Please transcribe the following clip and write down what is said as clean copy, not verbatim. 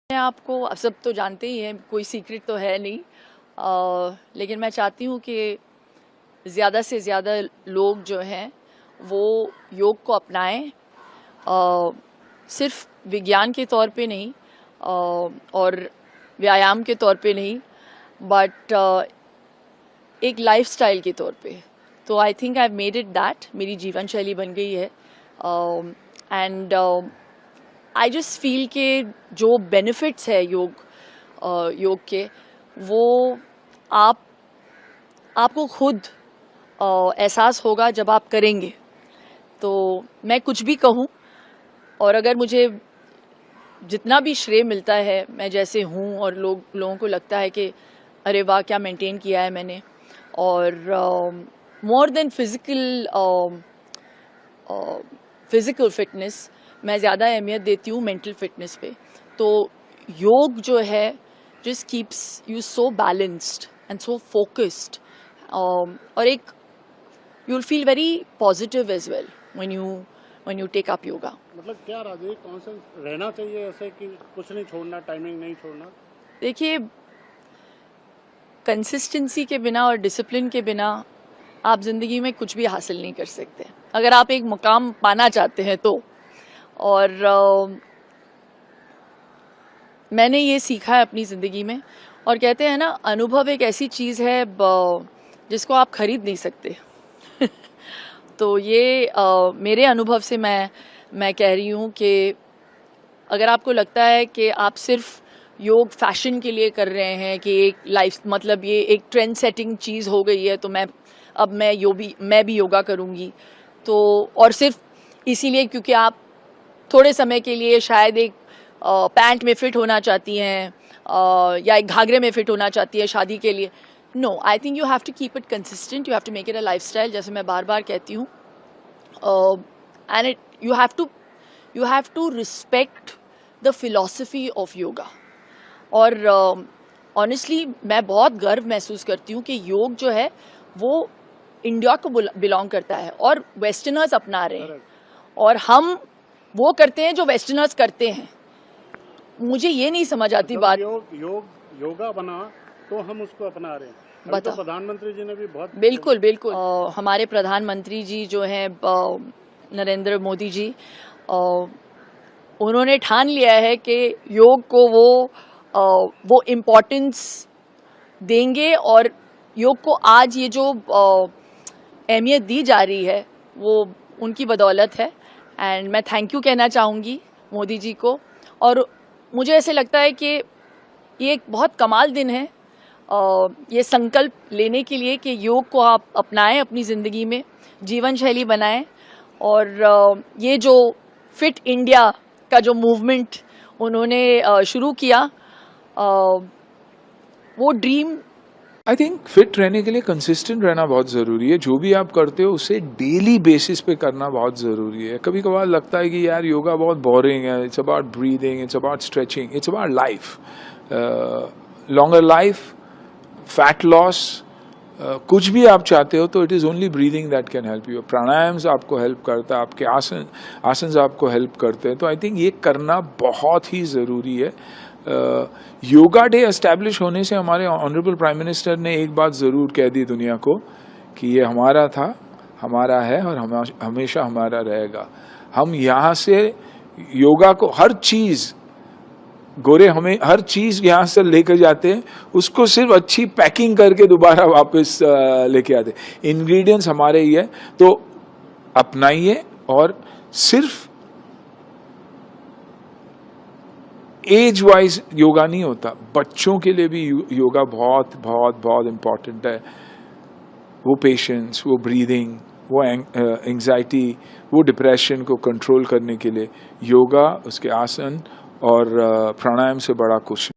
आपको आप सब तो जानते ही हैं, कोई सीक्रेट तो है नहीं। लेकिन मैं चाहती हूँ कि ज़्यादा से ज़्यादा लोग जो हैं वो योग को अपनाएं, सिर्फ विज्ञान के तौर पे नहीं और व्यायाम के तौर पे नहीं, बट एक लाइफस्टाइल के तौर पे। तो I think I have made it that, मेरी जीवन शैली बन गई है। एंड आई जस्ट फील के जो बेनिफिट्स है योग के, वो आपको खुद एहसास होगा जब आप करेंगे। तो मैं कुछ भी कहूँ, और अगर मुझे जितना भी श्रेय मिलता है, मैं जैसे हूँ और लोगों को लगता है कि अरे वाह क्या मेंटेन किया है मैंने, और मोर देन फिज़िकल फिटनेस मैं ज़्यादा अहमियत देती हूँ मेंटल फिटनेस पे। तो योग जो है just keeps you so balanced and so focused, और एक you will feel very positive as well when you take up yoga। मतलब क्या राजेश, कौन सा रहना चाहिए ऐसे कि कुछ नहीं छोड़ना, टाइमिंग नहीं छोड़ना? देखिए, कंसिस्टेंसी के बिना और डिसिप्लिन के बिना आप ज़िंदगी में कुछ भी हासिल नहीं कर सकते। अगर आप एक मुकाम पाना चाहते हैं तो, और मैंने ये सीखा है अपनी ज़िंदगी में, और कहते हैं ना, अनुभव एक ऐसी चीज़ है जिसको आप खरीद नहीं सकते। तो ये मेरे अनुभव से मैं कह रही हूँ कि अगर आपको लगता है कि आप सिर्फ योग फैशन के लिए कर रहे हैं, कि एक लाइफ मतलब ये एक ट्रेंड सेटिंग चीज़ हो गई है, तो मैं भी योगा करूँगी, तो और सिर्फ इसीलिए क्योंकि आप थोड़े समय के लिए शायद एक पैंट में फिट होना चाहती हैं या एक घाघरे में फिट होना चाहती है शादी के लिए। No, I think you have to keep it consistent, you have to make it a lifestyle, जैसे मैं बार बार कहती हूँ। And you have to respect the philosophy of yoga. और ऑनेस्टली मैं बहुत गर्व महसूस करती हूँ कि योग जो है वो इंडिया को बिलोंग करता है, और वेस्टर्नर्स अपना रहे हैं, और हम वो करते हैं जो वेस्टर्नर्स करते हैं। मुझे ये नहीं समझ आती बात। योगा बना तो हम उसको अपना रहे हैं। बता, तो प्रधानमंत्री जी ने भी बहुत बिल्कुल हमारे प्रधानमंत्री जी जो हैं नरेंद्र मोदी जी, उन्होंने ठान लिया है कि योग को वो इम्पोर्टेंस देंगे, और योग को आज ये जो अहमियत दी जा रही है वो उनकी बदौलत है। एंड मैं थैंक यू कहना चाहूँगी मोदी जी को। और मुझे ऐसे लगता है कि ये एक बहुत कमाल दिन है ये संकल्प लेने के लिए कि योग को आप अपनाएं, अपनी ज़िंदगी में जीवन शैली बनाएं, और ये जो फिट इंडिया का जो मूवमेंट उन्होंने शुरू किया, वो ड्रीम। आई थिंक फिट रहने के लिए कंसिस्टेंट रहना बहुत ज़रूरी है। जो भी आप करते हो उसे डेली बेसिस पे करना बहुत ज़रूरी है। कभी कभार लगता है कि यार योगा बहुत बोरिंग है, it's about breathing, it's about stretching, it's about life, longer life, fat loss, कुछ भी आप चाहते हो तो it is only breathing that can help you. Pranayams आपको हेल्प करता है, आपके आसन आपको हेल्प करते हैं। तो आई थिंक ये करना बहुत ही ज़रूरी है। योगा डे एस्टैब्लिश होने से हमारे ऑनरेबल प्राइम मिनिस्टर ने एक बात ज़रूर कह दी दुनिया को कि ये हमारा था, हमारा है, और हमेशा हमारा रहेगा। हम यहाँ से योगा को हर चीज़, गोरे हमें हर चीज़ यहाँ से लेकर जाते हैं, उसको सिर्फ अच्छी पैकिंग करके दोबारा वापस लेके आते। इंग्रेडिएंट्स हमारे ही है, तो अपनाइए। और सिर्फ एज वाइज योगा नहीं होता, बच्चों के लिए भी योगा बहुत बहुत बहुत इम्पॉर्टेंट है। वो पेशेंस, वो ब्रीदिंग, वो एंग्जाइटी, वो डिप्रेशन को कंट्रोल करने के लिए योगा, उसके आसन और प्राणायाम से बड़ा कुछ